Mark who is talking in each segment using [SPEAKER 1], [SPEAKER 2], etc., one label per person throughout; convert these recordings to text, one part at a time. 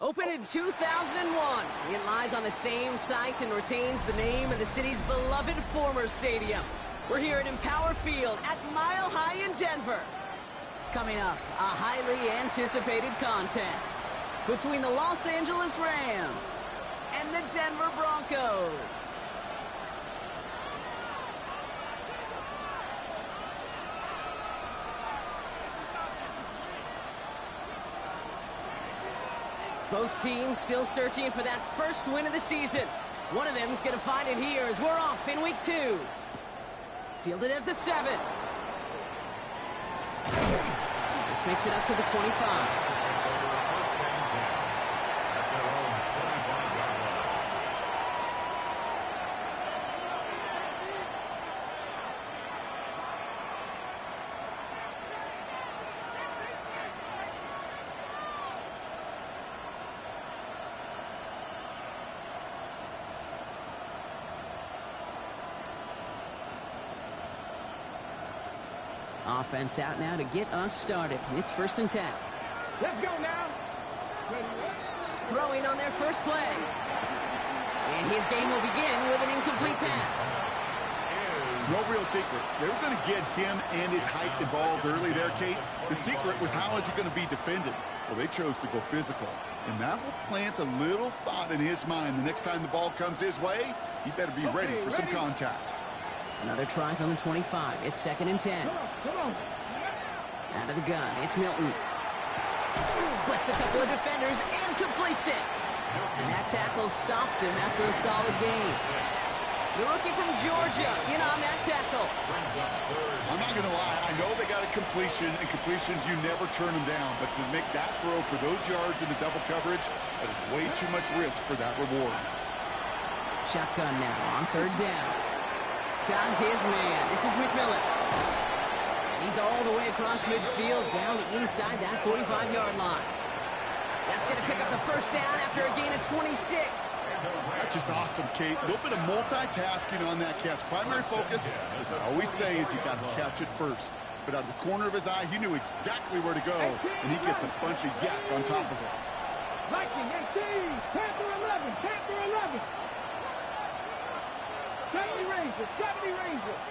[SPEAKER 1] Opened in 2001, it lies on the same site and retains the name of the city's beloved former stadium. We're here at Empower Field at Mile High in Denver. Coming up, a highly anticipated contest between the Los Angeles Rams and the Denver Broncos. Both teams still searching for that first win of the season. One of them is going to find it here as we're off in week 2. Fielded at the 7. This makes it up to the 25. Offense out now to get us started. It's 1st and 10.
[SPEAKER 2] Let's go now.
[SPEAKER 1] Throwing on their first play. And his game will begin with an incomplete pass.
[SPEAKER 3] No real secret. They were going to get him and his height involved early there, Kate. The secret was how is he going to be defended? Well, they chose to go physical. And that will plant a little thought in his mind. The next time the ball comes his way, he better be ready for some contact.
[SPEAKER 1] Another try from the 25. It's 2nd and 10.
[SPEAKER 2] Come on.
[SPEAKER 1] Out of the gun, it's Milton. Splits a couple of defenders and completes it. And that tackle stops him after a solid gain. The rookie from Georgia in on that tackle.
[SPEAKER 3] I'm not going to lie. I know they got a completion, and completions, you never turn them down. But to make that throw for those yards in the double coverage, that is way too much risk for that reward.
[SPEAKER 1] Shotgun now on 3rd down. Got his man. This is McMillan. He's all the way across midfield down to inside that 45-yard line. That's going to pick up the first down after a gain of 26.
[SPEAKER 3] That's just awesome, Kate. A little bit of multitasking on that catch. Primary focus, as I always say, is you got to catch it first. But out of the corner of his eye, he knew exactly where to go, and he gets a bunch of yak on top of it.
[SPEAKER 2] Viking 18, Panther 11, Panther 11. 70 Rangers, 70 Rangers.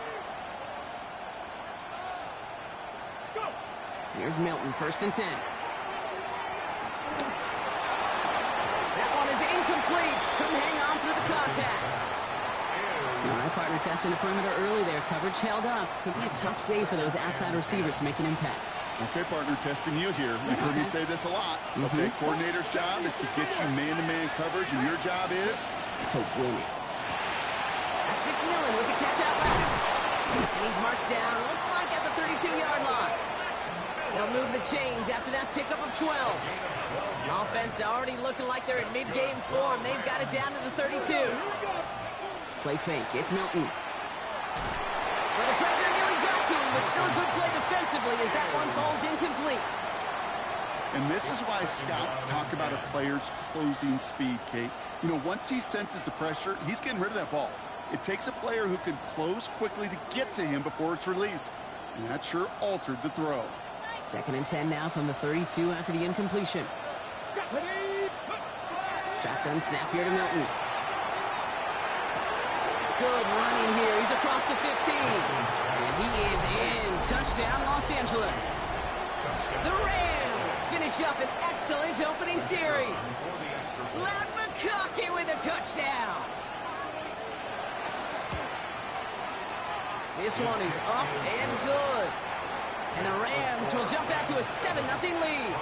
[SPEAKER 2] Go.
[SPEAKER 1] Here's Milton, 1st and 10. That one is incomplete. Couldn't hang on through the contact. All right, partner testing the perimeter early there. Coverage held up. Could be a tough day for those outside receivers to make an impact.
[SPEAKER 3] Okay, partner, testing you here. You've heard me say this a lot. Okay, coordinator's job is to get you man-to-man coverage, and your job is
[SPEAKER 1] to win it. That's McMillan with the catch out left. And he's marked down, looks like at the 32-yard line. They'll move the chains after that pickup of 12. Offense already looking like they're in mid-game form. They've got it down to the 32. Play fake. It's Milton. Well, the pressure nearly got to him, but still a good play defensively as that one falls incomplete.
[SPEAKER 3] And this is why scouts talk about a player's closing speed, Kate. You know, once he senses the pressure, he's getting rid of that ball. It takes a player who can close quickly to get to him before it's released. And that sure altered the throw.
[SPEAKER 1] 2nd and 10 now from the 32 after the incompletion. Shotgun snap here to Milton. Good running here. He's across the 15. And he is in. Touchdown, Los Angeles. The Rams finish up an excellent opening series. Lad McConkey with a touchdown. This one is up and good. And the Rams will jump out to a 7-0 lead.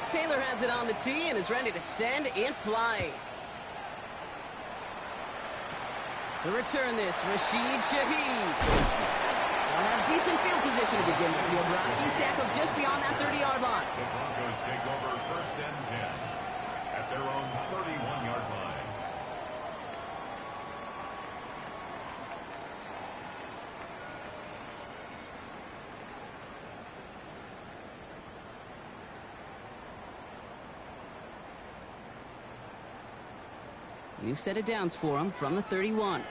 [SPEAKER 1] Taylor has it on the tee and is ready to send in flight. To return this, Rashid Shaheed. They'll have decent field position to begin with. The Rockies tackled just beyond that 30-yard line.
[SPEAKER 4] The Broncos take over 1st and 10 at their own 31-yard line.
[SPEAKER 1] We've set it downs for him from the 31.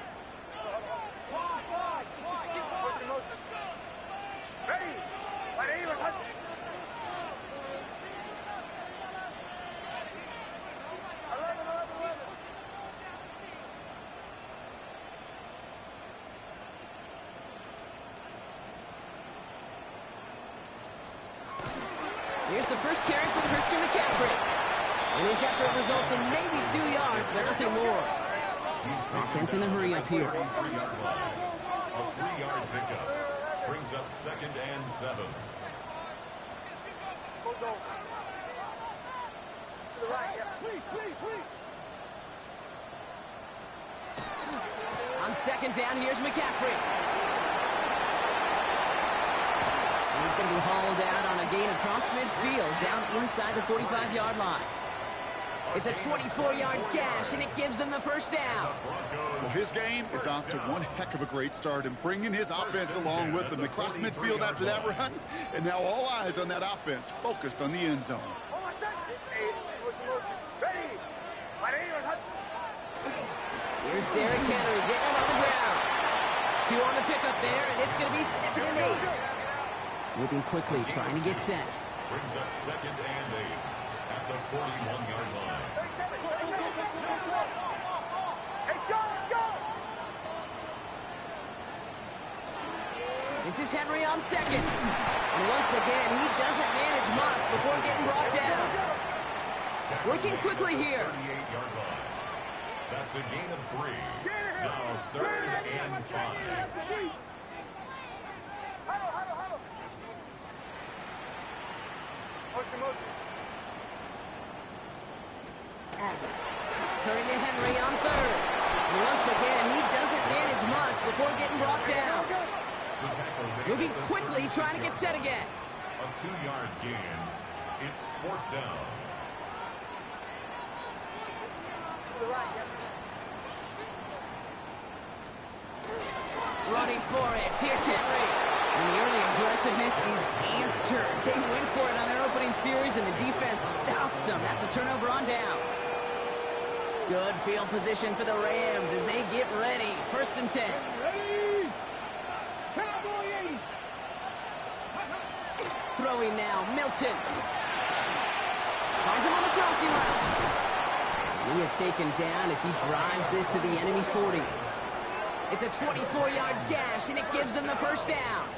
[SPEAKER 1] Here's the first carry for Christian McCaffrey. And his effort results in maybe 2 yards, but nothing more. Offense in the hurry up here.
[SPEAKER 4] A 3-yard pickup brings up 2nd and 7.
[SPEAKER 1] On 2nd down, here's McCaffrey. And he's going to be hauled out on a gain across midfield, down inside the 45-yard line. It's a 24-yard gash, and it gives them the first down.
[SPEAKER 3] Well, his game is off to one heck of a great start and bringing his offense along with him. They cross midfield after that run, and now all eyes on that offense focused on the end zone.
[SPEAKER 1] Here's Derrick Henry getting it on the ground. 2 on the pickup there, and it's going to be 2nd and 8. Moving quickly, trying to get set.
[SPEAKER 4] Brings up 2nd and 8 at the 41-yard line.
[SPEAKER 1] This is Henry on 2nd. And once again, he doesn't manage much before getting brought down. Working quickly here.
[SPEAKER 4] 38-yard line. That's a gain of 3. Now 3rd and 5.
[SPEAKER 1] Turning to Henry on 3rd. And once again, he doesn't manage much before getting brought down. Moving quickly, trying to get set again.
[SPEAKER 4] A 2-yard gain. It's 4th down.
[SPEAKER 1] Running for it. Here's Henry. And the early aggressiveness is answered. They went for it on their opening series, and the defense stops them. That's a turnover on downs. Good field position for the Rams as they get ready. 1st and 10. Throwing now, Milton. Finds him on the crossing route. And he is taken down as he drives this to the enemy 40. It's a 24-yard gash, and it gives them the first down.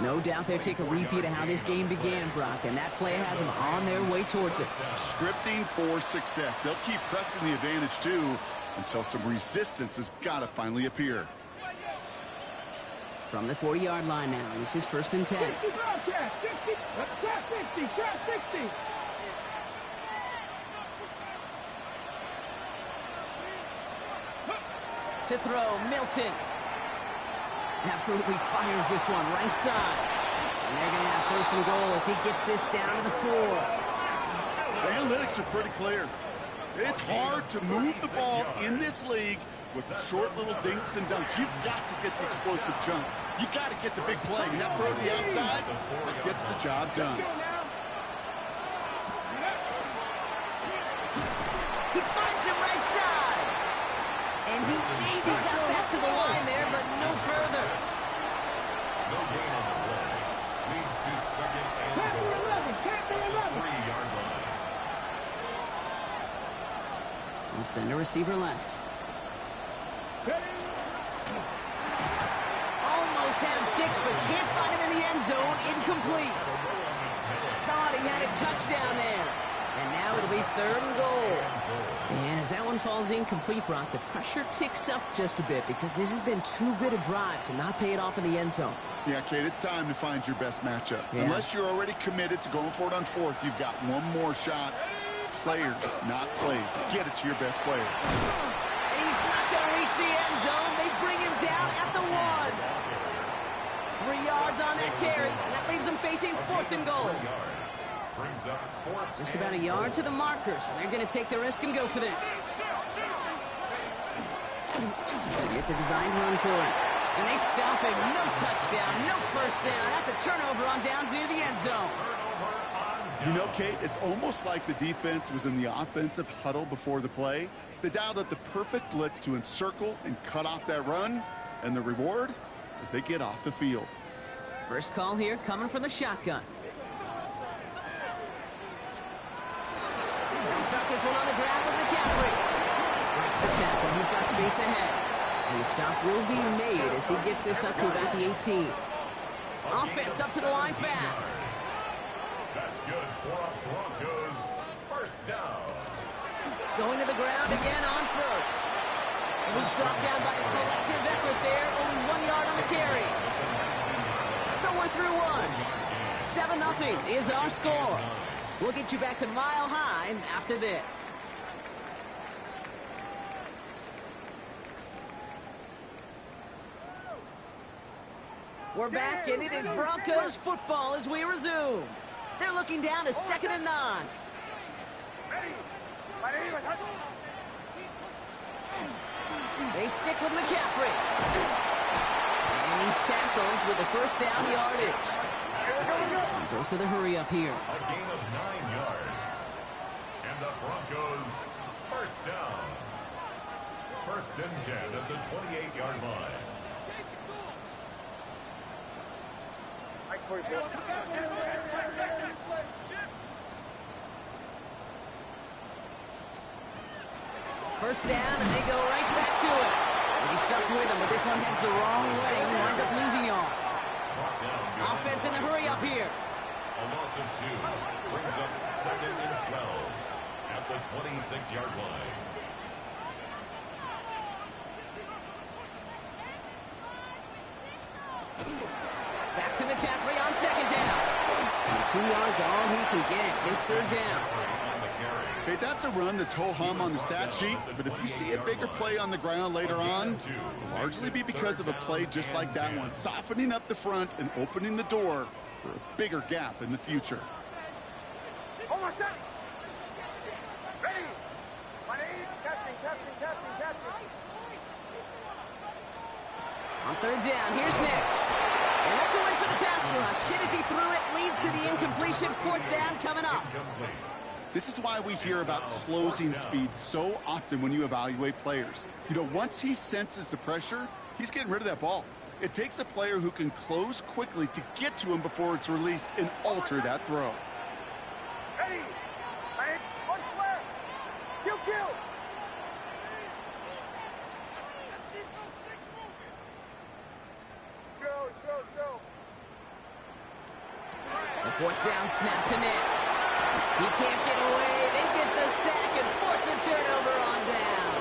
[SPEAKER 1] No doubt they'll take a repeat of how this game began, Brock, and that play has them on their way towards it.
[SPEAKER 3] Scripting for success. They'll keep pressing the advantage, too, until some resistance has got to finally appear.
[SPEAKER 1] From the 40-yard line now, this is 1st and 10.
[SPEAKER 2] 60.
[SPEAKER 1] To throw, Milton. Absolutely fires this one right side. And they're going to have 1st and goal as he gets this down to the 4.
[SPEAKER 3] The analytics are pretty clear. It's hard to move the ball in this league with short little dinks and dunks. You've got to get the explosive jump. You got to get the big play. And that throw to the outside, that gets the job done.
[SPEAKER 1] He finds him right side. And he maybe got back to the line there, but no further.
[SPEAKER 4] No gain on the play. Leads to 2nd and goal. 3-yard line.
[SPEAKER 1] And send a receiver left. Almost had 6, but can't find him in the end zone. Incomplete. Thought he had a touchdown there. And now it'll be 3rd and goal. And as that one falls incomplete, Brock, the pressure ticks up just a bit because this has been too good a drive to not pay it off in the end zone.
[SPEAKER 3] Yeah, Kate, it's time to find your best matchup.
[SPEAKER 1] Yeah.
[SPEAKER 3] Unless you're already committed to going for it on 4th, you've got one more shot. Players, not plays. Get it to your best player.
[SPEAKER 1] And he's not going to reach the end zone. They bring him down at the 1. 3 yards on that carry. And that leaves him facing 4th and goal. Just about a yard to the marker, so they're going to take the risk and go for this. It's a designed run for it. And they stop him. No touchdown, no first down. That's a turnover on downs near the end zone.
[SPEAKER 3] You know, Kate, it's almost like the defense was in the offensive huddle before the play. They dialed up the perfect blitz to encircle and cut off that run. And the reward is they get off the field.
[SPEAKER 1] First call here coming from the shotgun. start this one on the ground with McCaffrey. Breaks the tackle. He's got space ahead. And the stop will be made as he gets this up to about the 18. Offense up to the line fast.
[SPEAKER 4] That's good for a Broncos first down.
[SPEAKER 1] Going to the ground again on first. It was brought down by a collective effort there. Only 1 yard on the carry. So we're through one. 7-0 is our score. We'll get you back to Mile High after this. We're back, and it is Broncos football as we resume. They're looking down to 2nd and 9. They stick with McCaffrey. And he's tackled with the first down yardage. And those are the hurry up here.
[SPEAKER 4] A gain of 9 yards. And the Broncos first down. 1st and 10 at the 28-yard line.
[SPEAKER 1] First down, and they go right back to it. He's stuck with him, but this one heads the wrong way. He winds up losing yards. Offense in the hurry up here.
[SPEAKER 4] A loss of 2 brings up 2nd and 12 at the 26-yard line.
[SPEAKER 1] Back to McCaffrey on 2nd down. And 2 yards are all he can get. It's 3rd down.
[SPEAKER 3] Okay, that's a run that's ho-hum on the stat sheet, but if you see a bigger play on the ground later on, it'll largely be because of a play just like that one, softening up the front and opening the door for a bigger gap in the future.
[SPEAKER 1] On 3rd down, here's Nix. And that's a win for the pass rush. Hit as he threw it, leads to the incompletion. 4th down coming up.
[SPEAKER 3] This is why we hear about closing speed so often when you evaluate players. You know, once he senses the pressure, he's getting rid of that ball. It takes a player who can close quickly to get to him before it's released and alter that throw.
[SPEAKER 2] Ready. One square. Kill. Joe.
[SPEAKER 1] The 4th down snap to Nix. He can't get away. They get the sack and force a turnover on down.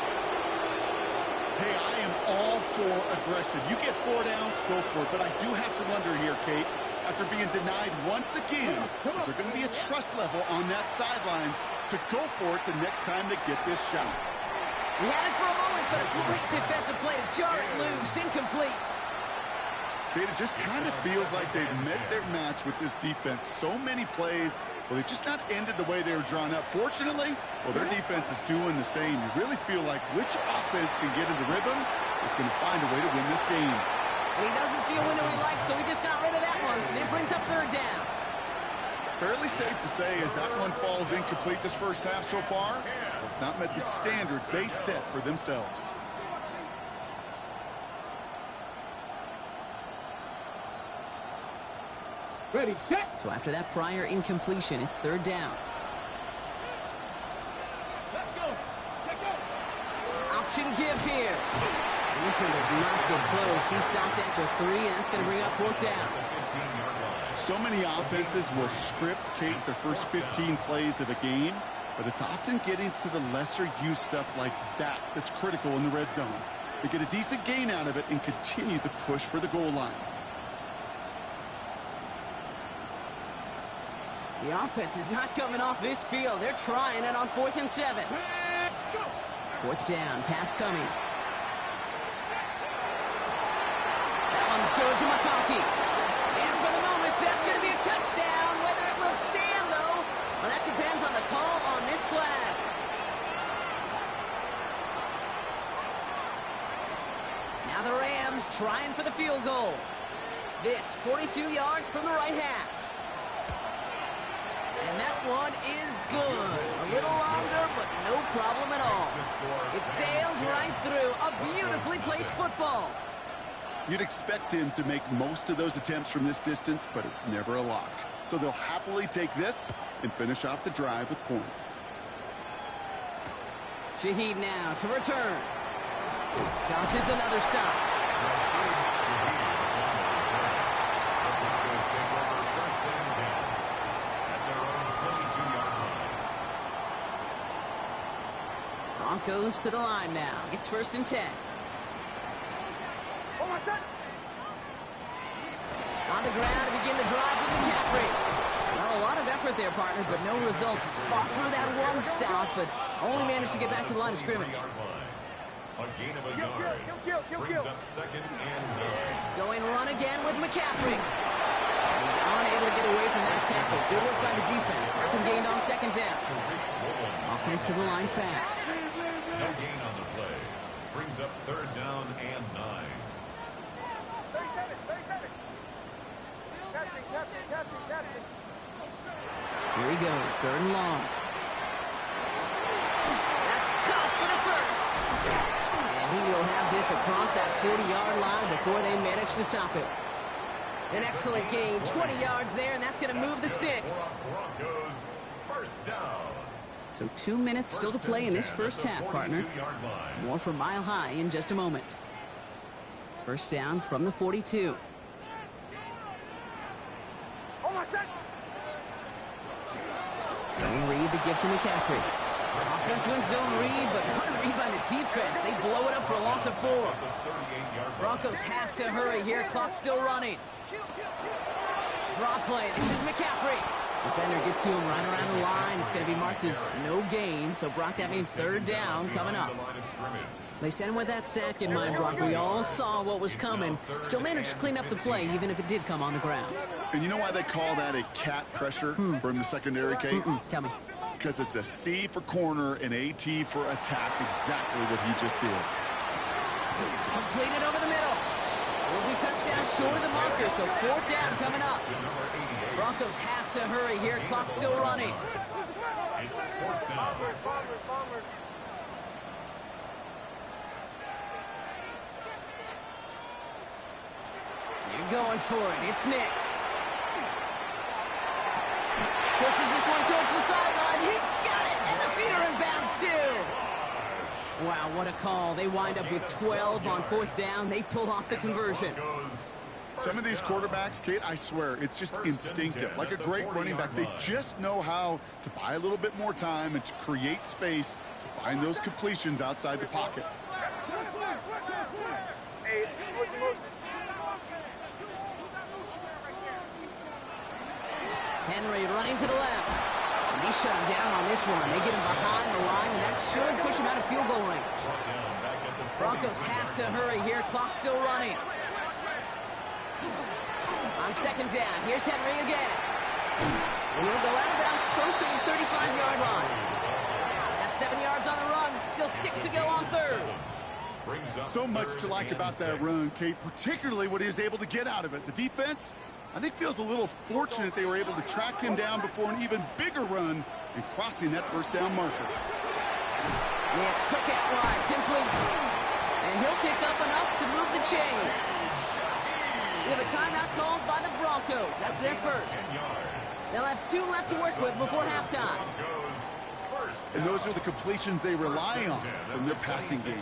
[SPEAKER 3] Hey, I am all for aggression. You get 4 downs, go for it. But I do have to wonder here, Kate, after being denied once again, is there going to be a trust level on that sidelines to go for it the next time they get this shot?
[SPEAKER 1] He had it for a moment, but a great defensive play to jar it loose. Incomplete.
[SPEAKER 3] Kate, it just kind of feels like they've met their match with this defense. So many plays, well, they've just not ended the way they were drawn up. Fortunately, well, their defense is doing the same. You really feel like which offense can get into rhythm is going to find a way to win this game.
[SPEAKER 1] And he doesn't see a window he likes, so he just got rid of that one. And it brings up 3rd down.
[SPEAKER 3] Fairly safe to say as that one falls incomplete this first half so far, it's not met the standard they set for themselves.
[SPEAKER 2] Ready, set.
[SPEAKER 1] So after that prior incompletion, it's 3rd down.
[SPEAKER 2] Let's go.
[SPEAKER 1] Option give here. And this one does not get close. He stopped after 3, and that's going to bring up 4th down.
[SPEAKER 3] So many offenses will script, Kate, the first 15 plays of a game, but it's often getting to the lesser use stuff like that that's critical in the red zone. They get a decent gain out of it and continue the push for the goal line.
[SPEAKER 1] The offense is not coming off this field. They're trying it on 4th and 7. 4th down, pass coming. That one's good to McConkey. And for the moment, that's going to be a touchdown. Whether it will stand, though, well, that depends on the call on this flag. Now the Rams trying for the field goal. This 42 yards from the right half. And that one is good. A little longer, but no problem at all. It sails right through. A beautifully placed football.
[SPEAKER 3] You'd expect him to make most of those attempts from this distance, but it's never a lock. So they'll happily take this and finish off the drive with points.
[SPEAKER 1] Shaheed now to return. Dodges another stop. Broncos to the line now. It's 1st and 10. On the ground to begin the drive with McCaffrey. Well, a lot of effort there, partner, but no results. Fought through that one stop, but only managed to get back to the line of scrimmage.
[SPEAKER 4] A gain of a yard. Brings up 2nd and 9.
[SPEAKER 1] Going run again with McCaffrey. He's unable to get away from that tackle. Good work by the defense. Markham gained on 2nd down. Offense to the line fast.
[SPEAKER 4] No gain on the play. Brings up 3rd down and 9.
[SPEAKER 2] 37. Tapping.
[SPEAKER 1] Here he goes, 3rd and long. That's caught for the first. And he will have this across that 40-yard line before they manage to stop it. An excellent gain, 20 yards there, and that's going to move the sticks.
[SPEAKER 4] Broncos, 1st down.
[SPEAKER 1] So 2 minutes still to play in this first half, partner. More from Mile High in just a moment. 1st down from the 42. Zone read the gift to McCaffrey. Offense wins zone read, but what a read by the defense. They blow it up for a loss of 4. Broncos have to hurry here. Clock still running. Draw play. This is McCaffrey. Defender gets to him right around the line. It's going to be marked as no gain. So, Brock, that means 3rd down coming up. They sent him with that sack in mind, Brock. We all saw what was coming. Still managed to clean up the play, even if it did come on the ground.
[SPEAKER 3] And you know why they call that a cat pressure from the secondary, Kate?
[SPEAKER 1] Tell me.
[SPEAKER 3] Because it's a C for corner and a T for attack, exactly what he just did.
[SPEAKER 1] Completed over the middle. Will be touchdown short of the marker, so 4th down coming up. Broncos have to hurry here. Clock still running.
[SPEAKER 4] It's 4th down.
[SPEAKER 1] You're going for it. It's Nix. Pushes this one towards the sideline. He's got it, and the feet are in bounds too. Wow, what a call. They wind up with 12 on 4th down. They pull off the conversion.
[SPEAKER 3] Some of these quarterbacks, Kate, I swear, it's just instinctive. Like a great running back, they just know how to buy a little bit more time and to create space to find those completions outside the pocket.
[SPEAKER 1] Henry running to the left. And they shut him down on this one. They get him behind the line, and that should push him out of field goal range. Broncos have to hurry here. Clock still running. On 2nd down, here's Henry again. And he'll go out of bounds close to the 35-yard line. That's 7 yards on the run. Still 6 to go on 3rd.
[SPEAKER 3] So much to like about that run, Kate, particularly what he was able to get out of it. The defense, I think, feels a little fortunate they were able to track him down before an even bigger run and crossing that 1st down marker.
[SPEAKER 1] Next, quick out wide, complete. And he'll pick up enough to move the chains. We have a timeout called by the Broncos. That's their first. They'll have 2 left to work with before halftime.
[SPEAKER 3] And those are the completions they rely on from their passing game.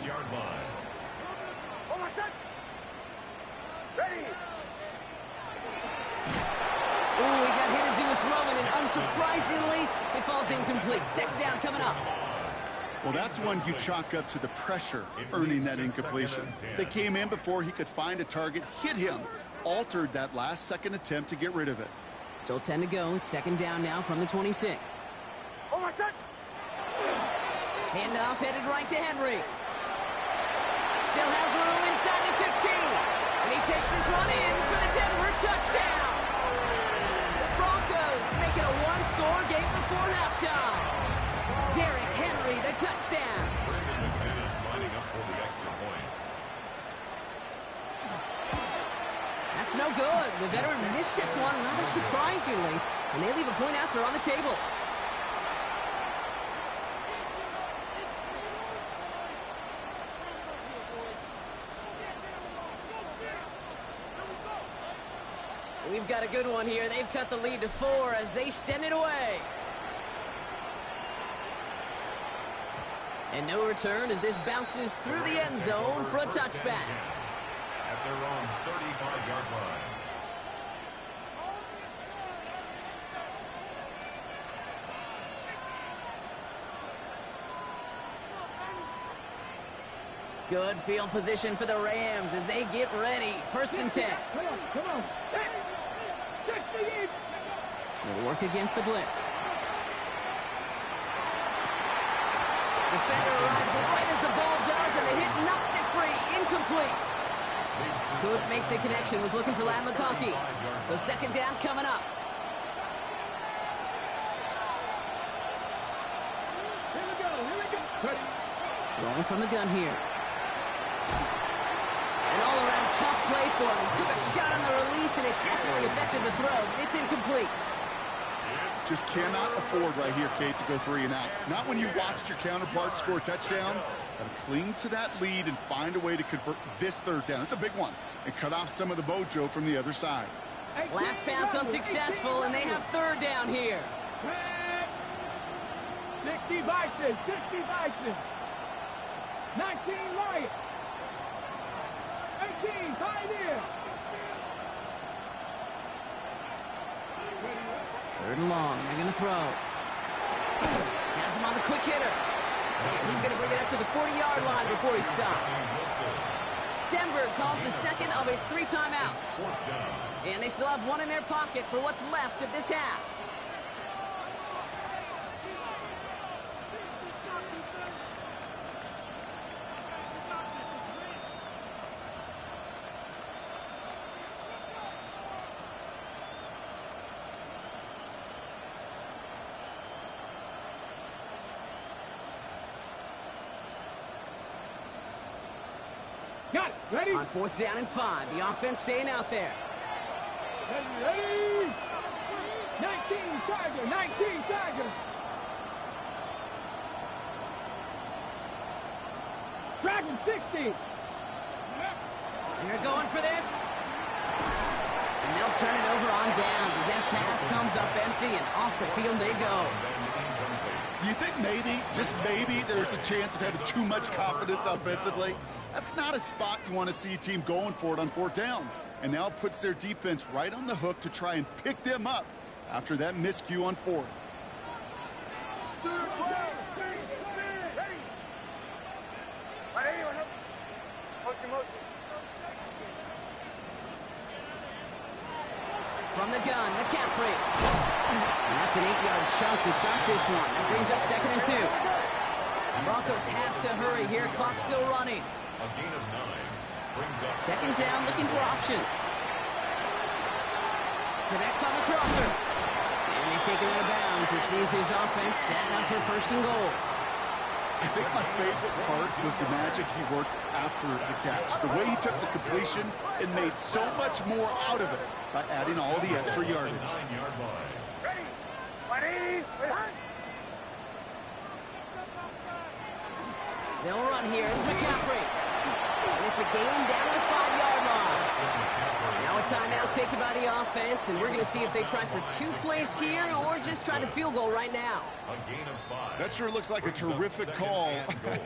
[SPEAKER 1] Ooh, he got hit as he was throwing, and unsurprisingly, it falls incomplete. 2nd down coming up.
[SPEAKER 3] Well, that's one you chalk up to the pressure earning that incompletion. They came in before he could find a target, hit him, altered that last-second attempt to get rid of it.
[SPEAKER 1] Still 10 to go. It's 2nd down now from the 26. Handoff headed right to Henry. Still has room inside the 15. And he takes this one in for the Denver touchdown. The Broncos make it a 1-score game before halftime. Derrick Henry, the touchdown.
[SPEAKER 4] Lining up for the extra point.
[SPEAKER 1] That's no good. The veteran misshits one rather surprisingly, and they leave a point after on the table. We've got a good one here. They've cut the lead to 4 as they send it away. And no return as this bounces through the end zone for a touchback.
[SPEAKER 4] At their own 35-yard line.
[SPEAKER 1] Good field position for the Rams as they get ready. 1st and 10.
[SPEAKER 2] Come on.
[SPEAKER 1] They'll work against the blitz. Defender arrives right as the ball does, and the hit knocks it free. Incomplete. Couldn't make the connection. Was looking for Lad McConkey. So 2nd down coming up.
[SPEAKER 2] Here we go.
[SPEAKER 1] Throwing from the gun here. An all-around tough play for him. He took a shot on the release, and it definitely affected the throw. It's incomplete.
[SPEAKER 3] Just cannot afford right here, Kate, to go 3 and out. Not when you watched your counterpart score a touchdown. Got to cling to that lead and find a way to convert this 3rd down. It's a big one. And cut off some of the mojo from the other side.
[SPEAKER 1] Last pass unsuccessful, and they have 3rd down here.
[SPEAKER 2] 60 Vikings. 19 Lions. 18 Pioneers.
[SPEAKER 1] 3rd and long. They're going to throw. Has him on the quick hitter. And he's going to bring it up to the 40-yard line before he stops. Denver calls the 2nd of its 3 timeouts. And they still have 1 in their pocket for what's left of this half.
[SPEAKER 2] Got it. Ready?
[SPEAKER 1] On 4th down and 5, the offense staying out there.
[SPEAKER 2] Ready? 19 Tiger. Dragon 60.
[SPEAKER 1] They're going for this. And they'll turn it over on downs as that pass comes up empty, and off the field they go.
[SPEAKER 3] Do you think maybe, just maybe, there's a chance of having too much confidence offensively? That's not a spot you want to see a team going for it on 4th down. And now it puts their defense right on the hook to try and pick them up after that miscue on 4th.
[SPEAKER 1] From the gun, McCaffrey. And that's an 8-yard chunk to start this one. That brings up 2nd and 2. Broncos have to hurry here. Clock still running.
[SPEAKER 4] A gain of 9 brings up
[SPEAKER 1] 2nd down, looking for options. Connects on the crosser. And they take him out of bounds, which means his offense setting up for 1st and goal.
[SPEAKER 3] I think my favorite part was the magic he worked after the catch. The way he took the completion and made so much more out of it by adding all the extra yardage.
[SPEAKER 4] 9-yard line.
[SPEAKER 1] They'll run here. It's McCaffrey. And it's a gain down to the 5-yard line. Now a timeout taken by the offense, and we're going to see if they try for 2 plays here or just try the field goal right now.
[SPEAKER 4] A gain of 5.
[SPEAKER 3] That sure looks like a terrific call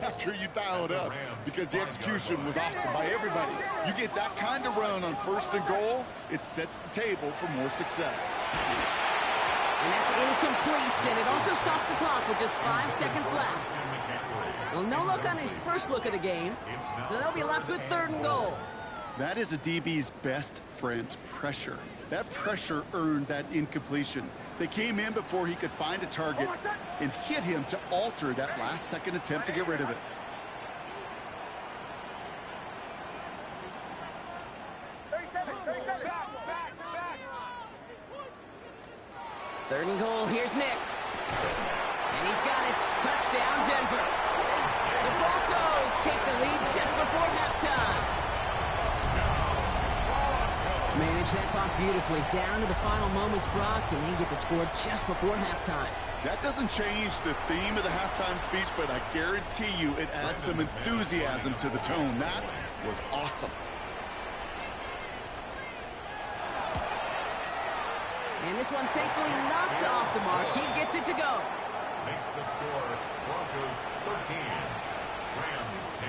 [SPEAKER 3] after you dial it up, because the execution was awesome by everybody. You get that kind of run on 1st and goal, it sets the table for more success.
[SPEAKER 1] And that's incomplete, and it also stops the clock with just 5 seconds left. Well, no look on his first look of the game, so they'll be left with 3rd and goal.
[SPEAKER 3] That is a DB's best friend, pressure. That pressure earned that incompletion. They came in before he could find a target and hit him to alter that last-second attempt to get rid of it.
[SPEAKER 1] Third and goal, here's Nix. And he's got it. Touchdown, Denver. The Broncos take the lead just before halftime. Manage that clock beautifully. Down to the final moments, Brock, and they get the score just before halftime.
[SPEAKER 3] That doesn't change the theme of the halftime speech, but I guarantee you it adds some enthusiasm to the tone. That was awesome.
[SPEAKER 1] And this one thankfully not off the mark. He gets it to go.
[SPEAKER 4] makes the score Broncos 13, Rams 10.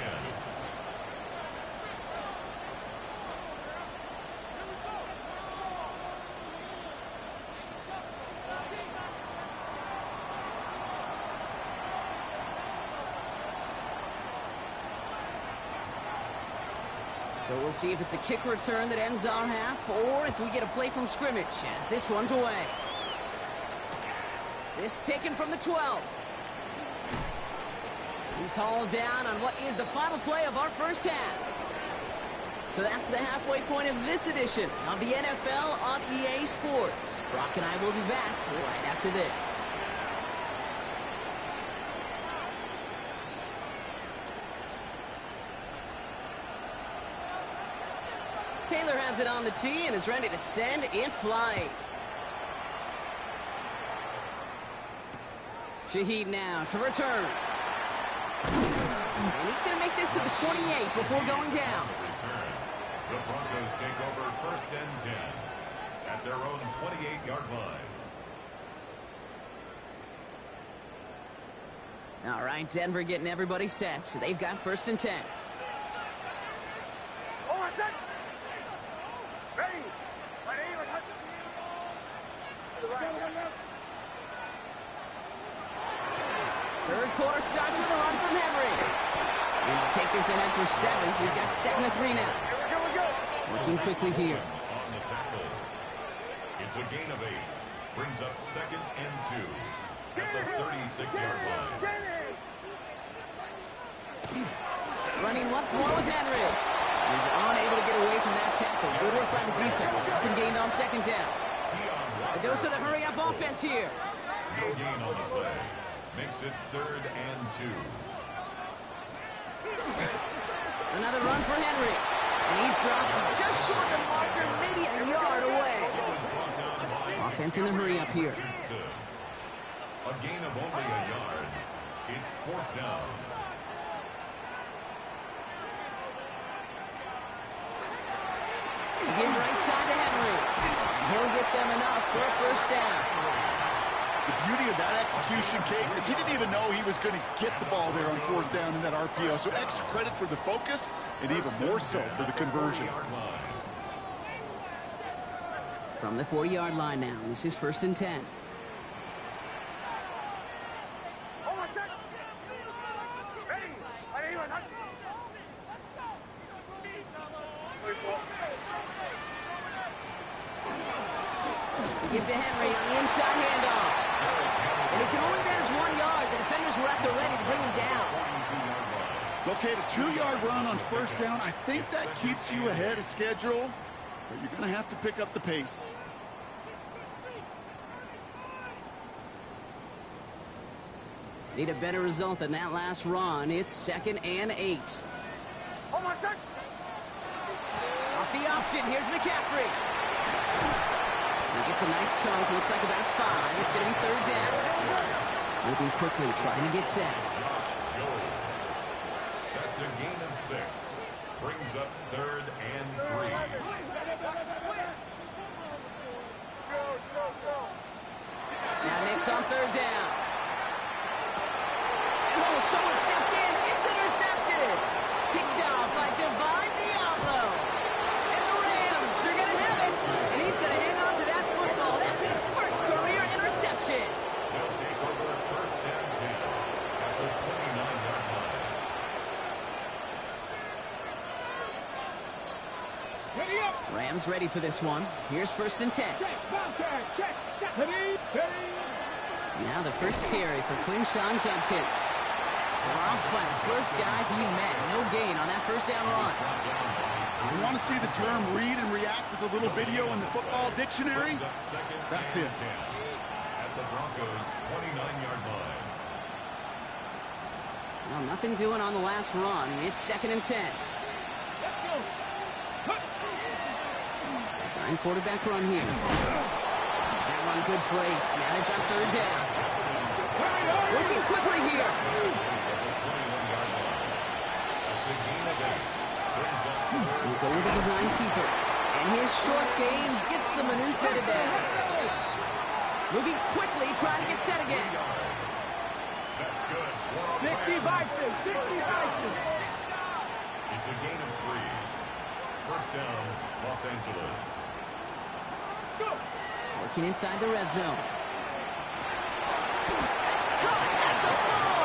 [SPEAKER 1] So we'll see if it's a kick return that ends our half, or if we get a play from scrimmage, as this one's away. This taken from the 12. He's hauled down on what is the final play of our first half. So that's the halfway point of this edition of the NFL on EA Sports. Brock and I will be back right after this. Taylor has it on the tee and is ready to send in flight. Shaheed now to return. And he's going to make this to the 28 before going down.
[SPEAKER 4] The Broncos take over 1st and 10 at their own 28-yard line.
[SPEAKER 1] All right, Denver getting everybody set. So they've got 1st and 10. Third quarter starts with a run from Henry. We'll take this ahead for 7. We've got 2nd and 3 now. Looking quickly here.
[SPEAKER 4] On the tackle. It's a gain of 8. Brings up 2nd and 2 at the 36-yard line.
[SPEAKER 1] Running once more with Henry. He's unable to get away from that tackle. Good work by the defense. Nothing gained on 2nd down. A dose of the hurry-up offense here.
[SPEAKER 4] No gain on the play. Makes it 3rd and 2.
[SPEAKER 1] Another run for Henry. And he's dropped just short of the marker, maybe a yard away. Offense in the hurry-up here.
[SPEAKER 4] A gain of only a yard. It's 4th down.
[SPEAKER 1] Again, right side to Henry. And he'll get them enough for a 1st down.
[SPEAKER 3] The beauty of that execution, Kate, is he didn't even know he was going to get the ball there on 4th down in that RPO. So extra credit for the focus and even more so for the conversion.
[SPEAKER 1] From the 4-yard line now, this is 1st and 10. Give to Henry on the inside handoff. And he can only manage 1 yard. The defenders were at the ready to bring him down.
[SPEAKER 3] Okay, the 2-yard run on 1st down, I think that keeps you ahead of schedule, but you're going to have to pick up the pace.
[SPEAKER 1] Need a better result than that last run. It's 2nd and 8. Off the option, here's McCaffrey. He gets a nice chunk, looks like about 5. It's going to be 3rd down. Moving quickly, trying to get set.
[SPEAKER 4] That's a gain of 6. Brings up 3rd and 3.
[SPEAKER 1] Now Nick's on 3rd down. And oh, someone stepped in. It's intercepted. Picked off by Divine Diablo. And the Rams are going to have it. And he's going to hang on to that football. That's his first career interception.
[SPEAKER 4] They'll take over 1st and 10 at the 29-yard line.
[SPEAKER 2] Ready up.
[SPEAKER 1] Rams ready for this one. Here's 1st and 10. Now the first carry for Quinshawn Judkins. Dropped by the first guy he met. No gain on that 1st down run.
[SPEAKER 3] You want to see the term read and react with a little video in the football dictionary? That's it.
[SPEAKER 4] At the Broncos' 29-yard line.
[SPEAKER 1] Well, nothing doing on the last run. It's 2nd and 10. Design quarterback run here. That run good for 8. Now they've got 3rd down. Working quickly here. We'll go with the design keeper. And his short game gets them a new set of downs. Moving quickly, trying to get set again.
[SPEAKER 4] That's good.
[SPEAKER 2] 60 Vikings, 60 Vikings.
[SPEAKER 4] It's a gain of 3. First down, Los Angeles.
[SPEAKER 2] Go.
[SPEAKER 1] Working inside the red zone. That's caught at the 4.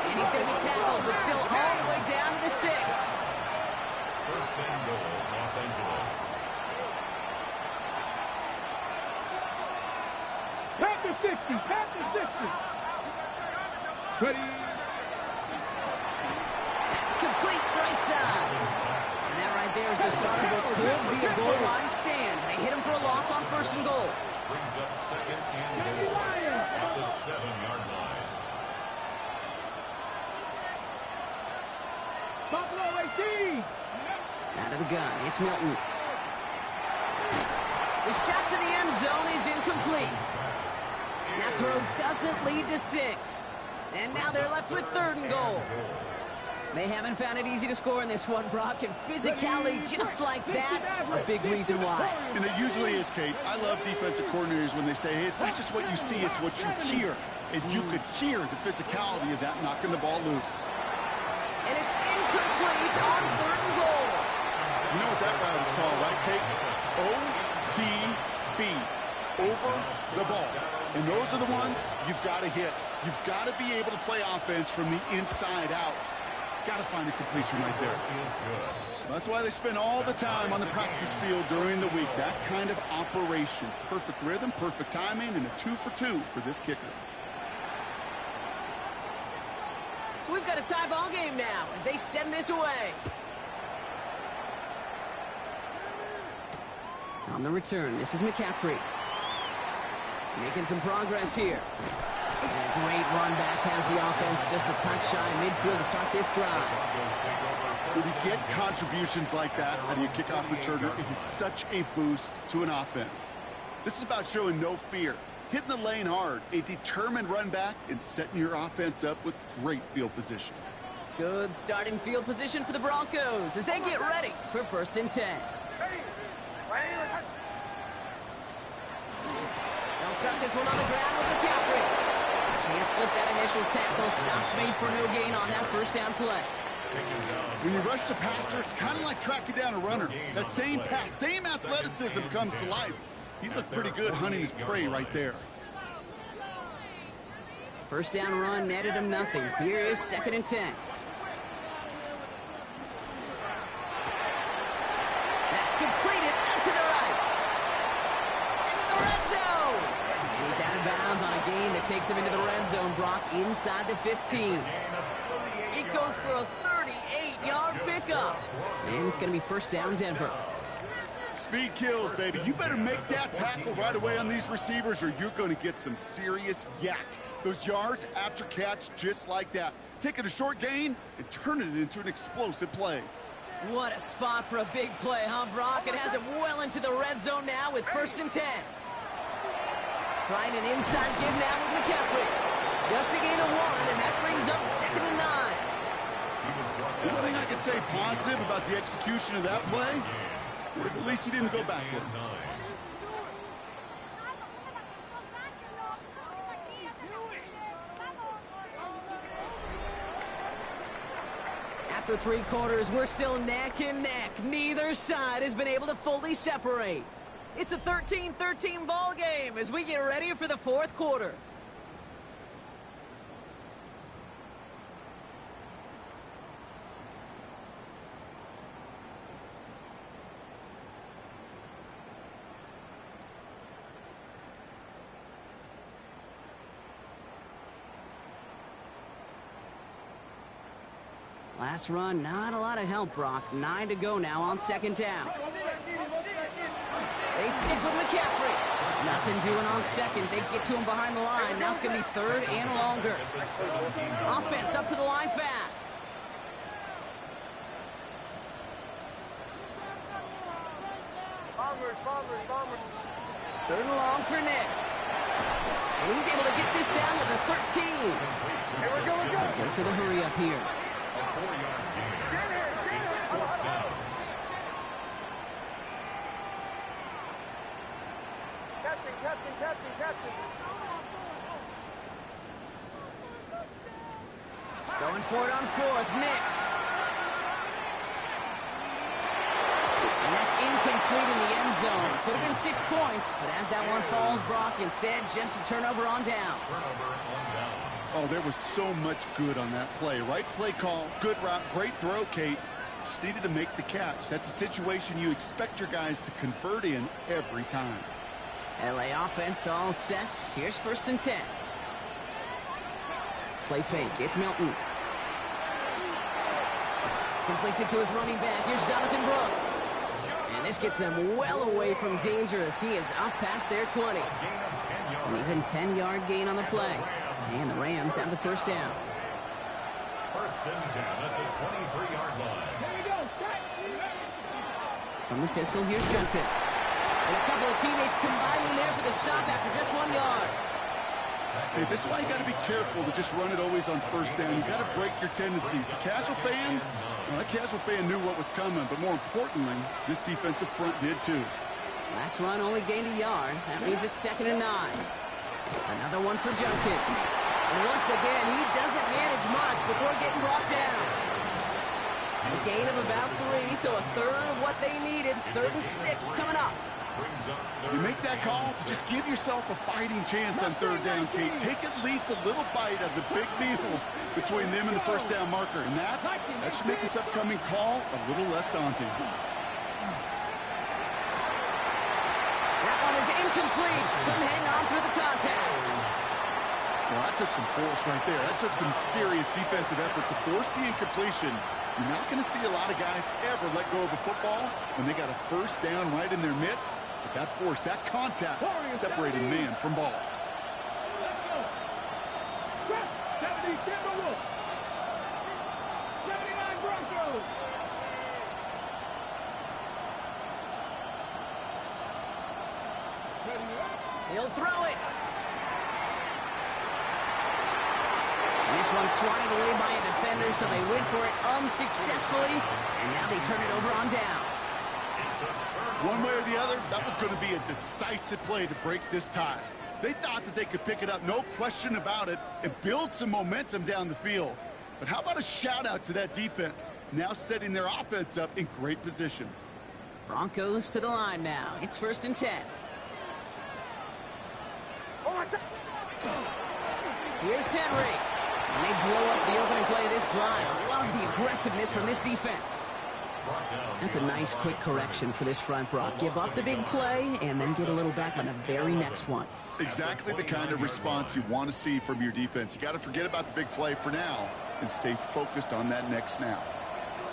[SPEAKER 1] And he's going to be tackled, but still all the way down to the 6.
[SPEAKER 4] First and goal, Los Angeles.
[SPEAKER 2] Panther 60, Panther 60. Ready.
[SPEAKER 1] It's complete right side. And that right there is the start of what could be a goal line stand. They hit him for a loss on first and goal.
[SPEAKER 4] Brings up second and goal at the 7-yard line.
[SPEAKER 2] Buffalo 18.
[SPEAKER 1] Out of the gun, it's Milton. The shot to the end zone is incomplete. That throw doesn't lead to 6. And now they're left with third and goal. They haven't found it easy to score in this one, Brock, and physicality just like that, a big reason why.
[SPEAKER 3] And it usually is, Kate. I love defensive coordinators when they say, hey, it's not just what you see, it's what you hear. And you could hear the physicality of that knocking the ball loose.
[SPEAKER 1] And it's incomplete on third and goal.
[SPEAKER 3] You know what that route is called, right, Kate? OTB, over the ball. And those are the ones you've got to hit. You've got to be able to play offense from the inside out. Got to find a completion right there. That's why they spend all the time on the practice field during the week. That kind of operation. Perfect rhythm, perfect timing, and a 2 for 2 for this kicker.
[SPEAKER 1] So we've got a tie ball game now as they send this away. On the return, this is McCaffrey. Making some progress here. And a great run back has the offense just a touch shy of midfield to start this drive.
[SPEAKER 3] When you get contributions like that out of your kickoff returner, it is such a boost to an offense. This is about showing no fear, hitting the lane hard, a determined run back, and setting your offense up with great field position.
[SPEAKER 1] Good starting field position for the Broncos as they get ready for first and 10. They'll start this one on the ground with McCaffrey. Can't slip that initial tackle. Stops made for no gain on that first down play.
[SPEAKER 3] When you rush the passer, it's kind of like tracking down a runner. That same pass, same athleticism comes to life. He looked pretty good hunting his prey right there.
[SPEAKER 1] First down run netted him nothing. Here is second and 10. That's completed out to the right. Into the red zone. He's out of bounds on a gain that takes him into the red zone, Brock, inside the 15. It goes for a 38-yard pickup. And it's going to be first down, Denver.
[SPEAKER 3] Speed kills, baby. You better make that tackle right away on these receivers or you're going to get some serious yak. Those yards after catch just like that. Taking a short gain and turning it into an explosive play.
[SPEAKER 1] What a spot for a big play, huh, Brock? It has him well into the red zone now with first and 10. Trying an inside give now with McCaffrey. Just a gain of 1, and that brings up second and 9.
[SPEAKER 3] One thing I can say positive about the execution of that play is at least he didn't go backwards.
[SPEAKER 1] After 3 quarters, we're still neck and neck. Neither side has been able to fully separate. It's a 13-13 ball game as we get ready for the fourth quarter. Last run, not a lot of help, Brock. 9 to go now on second down. They stick with McCaffrey. Nothing doing on second. They get to him behind the line. Now it's going to be third and longer. Offense up to the line fast. Third and long for Nix. And he's able to get this down to the 13.
[SPEAKER 2] Here we go,
[SPEAKER 1] Goes to the hurry up here.
[SPEAKER 2] Captain.
[SPEAKER 1] for it on fourth. Nix. And that's incomplete in the end zone. Could have been 6 points, but as that one falls, Brock, instead just a turnover on downs.
[SPEAKER 3] Oh, there was so much good on that play. Right play call, good route, great throw, Kate. Just needed to make the catch. That's a situation you expect your guys to convert in every time.
[SPEAKER 1] LA offense all set. Here's 1st and 10. Play fake. It's Milton. Completes it to his running back. Here's Jonathan Brooks. And this gets them well away from danger as he is up past their 20. An even 10-yard gain on the play. And the Rams have the first down.
[SPEAKER 4] 1st and 10 at the 23-yard line.
[SPEAKER 1] From the pistol, here's Junkins. And a couple of teammates combining there for the stop after just 1 yard.
[SPEAKER 3] Okay, this is why you got to be careful to just run it always on 1st down. You got to break your tendencies. The casual fan, well, that casual fan knew what was coming, but more importantly, this defensive front did too.
[SPEAKER 1] Last run only gained a yard. That means it's 2nd and 9. Another one for Junkins. And once again, he doesn't manage much before getting brought down. A gain of about 3, so a third of what they needed. 3rd and 6 coming up.
[SPEAKER 3] You make that call to just give yourself a fighting chance on 3rd down, Kate. Take at least a little bite of the big meal between them and the 1st down marker. And that should make this upcoming call a little less daunting.
[SPEAKER 1] That one is incomplete. Couldn't hang on through the contact.
[SPEAKER 3] Well, that took some force right there. That took some serious defensive effort to force the incompletion. You're not going to see a lot of guys ever let go of the football when they got a 1st down right in their midst. But that force, that contact, separated man from ball.
[SPEAKER 1] He'll throw it. And this one's swatted away by a defender, so they went for it unsuccessfully. And now they turn it over on downs.
[SPEAKER 3] One way or the other, that was going to be a decisive play to break this tie. They thought that they could pick it up, no question about it, and build some momentum down the field. But how about a shout-out to that defense, now setting their offense up in great position.
[SPEAKER 1] Broncos to the line now. It's 1st and 10. Here's Henry. And they blow up the opening play of this drive. I love the aggressiveness from this defense. That's a nice quick correction for this front, Brock. Give up the big play and then get a little back on the very next one.
[SPEAKER 3] Exactly the kind of response you want to see from your defense. You got to forget about the big play for now and stay focused on that next snap.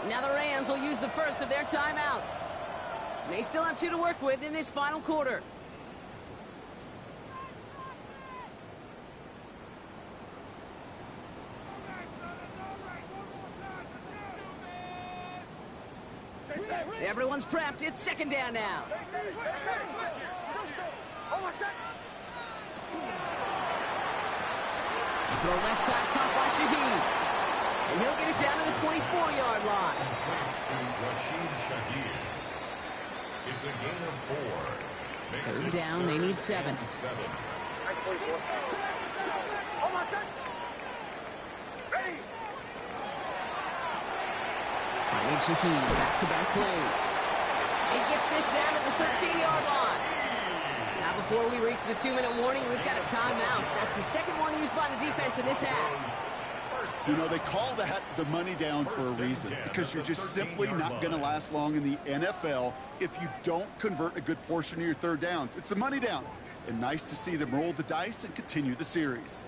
[SPEAKER 1] Now the Rams will use the first of their timeouts. They still have 2 to work with in this final quarter. Everyone's prepped. It's 2nd down now. Throw left side, caught by Shaheed. And he'll get it down to the 24-yard line.
[SPEAKER 4] It's a gain of 4.
[SPEAKER 1] 3rd down, they need 7. Finding Shaheed, back-to-back plays. He gets this down to the 13-yard line. Now before we reach the 2-minute warning, we've got a timeout. That's the 2nd one used by the defense in this half.
[SPEAKER 3] You know, they call that the money down for a reason, because you're just simply not going to last long in the NFL if you don't convert a good portion of your 3rd downs. It's the money down. And nice to see them roll the dice and continue the series.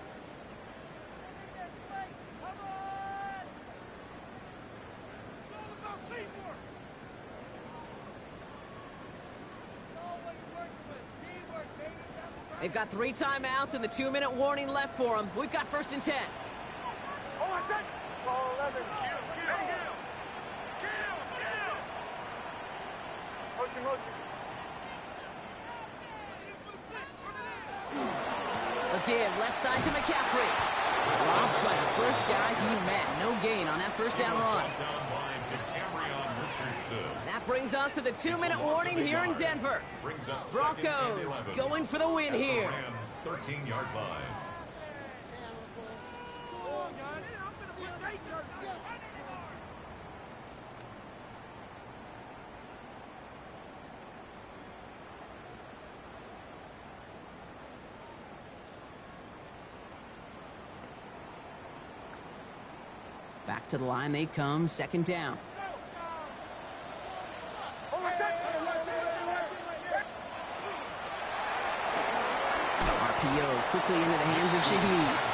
[SPEAKER 1] They've got 3 timeouts and the 2-minute warning left for them. We've got 1st and 10. Again, left side to McCaffrey. Dropped by the first guy he met. No gain on that 1st down run. That brings us to the 2-minute warning here in Denver. Broncos going for the win here.
[SPEAKER 4] 13-yard line.
[SPEAKER 1] Back to the line they come, second down. RPO quickly into the hands of Shaheed.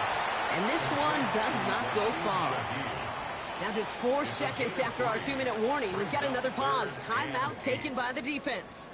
[SPEAKER 1] And this one does not go far. Now just 4 seconds after our 2-minute warning, we've got another pause. Timeout taken by the defense.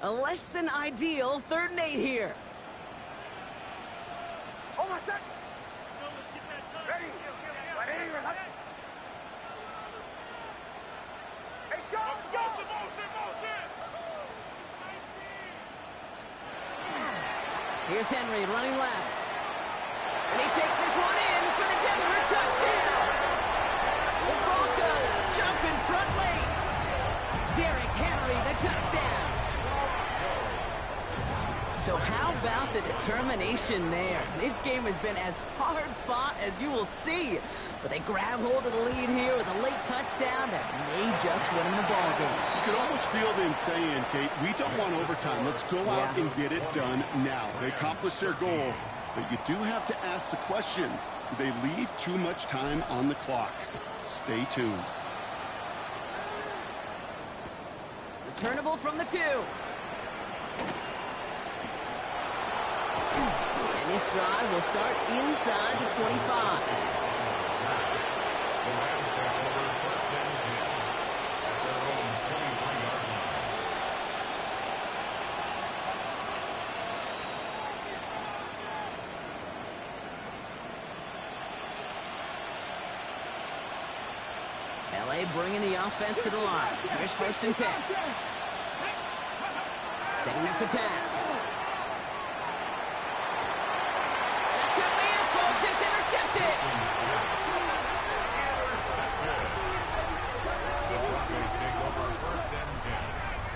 [SPEAKER 1] A less than ideal 3rd and 8 here.
[SPEAKER 2] Hold on a second. Ready? Hey, Sean, go!
[SPEAKER 1] Here's Henry running left. And he takes this one in for the Denver touchdown. The Broncos jump in front late. Derrick Henry, the touchdown. So how about the determination there? This game has been as hard fought as you will see. But they grab hold of the lead here with a late touchdown that may just win them the ball game.
[SPEAKER 3] You could almost feel them saying, Kate, we don't want overtime. Let's go out and get it done now. They accomplished their goal, but you do have to ask the question, do they leave too much time on the clock? Stay tuned.
[SPEAKER 1] Returnable from the 2. And this drive will start inside the 25.
[SPEAKER 4] The Rams take over 1st and 10 at their own 23-yard line.
[SPEAKER 1] LA bringing the offense to the line. Here's 1st and 10. Setting up to pass. That could be it, folks. It's intercepted.
[SPEAKER 4] The Broncos take over 1st and 10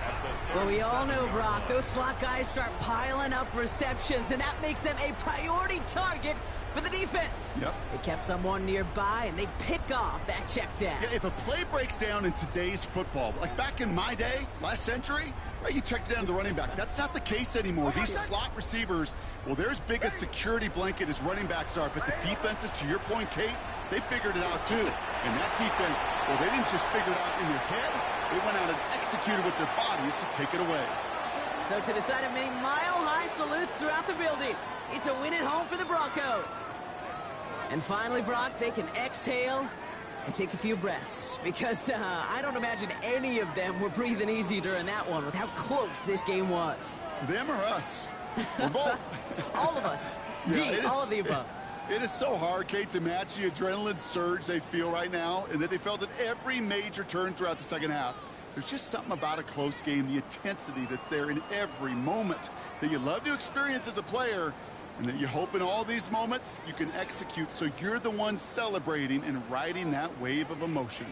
[SPEAKER 4] at the
[SPEAKER 1] Well, we
[SPEAKER 4] 37
[SPEAKER 1] all know,
[SPEAKER 4] yard
[SPEAKER 1] Brock,
[SPEAKER 4] line.
[SPEAKER 1] those slot guys start piling up receptions, and that makes them a priority target for the defense.
[SPEAKER 3] Yep.
[SPEAKER 1] They kept someone nearby, and they pick off that check down.
[SPEAKER 3] Yeah, if a play breaks down in today's football, like back in my day, last century, right, you checked down the running back. That's not the case anymore. These slot receivers, well, they're as big a security blanket as running backs are, but the defenses, to your point, Kate, they figured it out too. And that defense, well, they didn't just figure it out in their head. They went out and executed with their bodies to take it away.
[SPEAKER 1] So to the side of many mile-high salutes throughout the building, it's a win at home for the Broncos. And finally, Brock, they can exhale and take a few breaths, because I don't imagine any of them were breathing easy during that one with how close this game was.
[SPEAKER 3] Them or us? We're both.
[SPEAKER 1] All of us.
[SPEAKER 3] Yeah,
[SPEAKER 1] All of the above.
[SPEAKER 3] It is so hard, Kate, to match the adrenaline surge they feel right now, and that they felt at every major turn throughout the second half. There's just something about a close game, the intensity that's there in every moment that you love to experience as a player, and that you hope in all these moments you can execute so you're the one celebrating and riding that wave of emotion.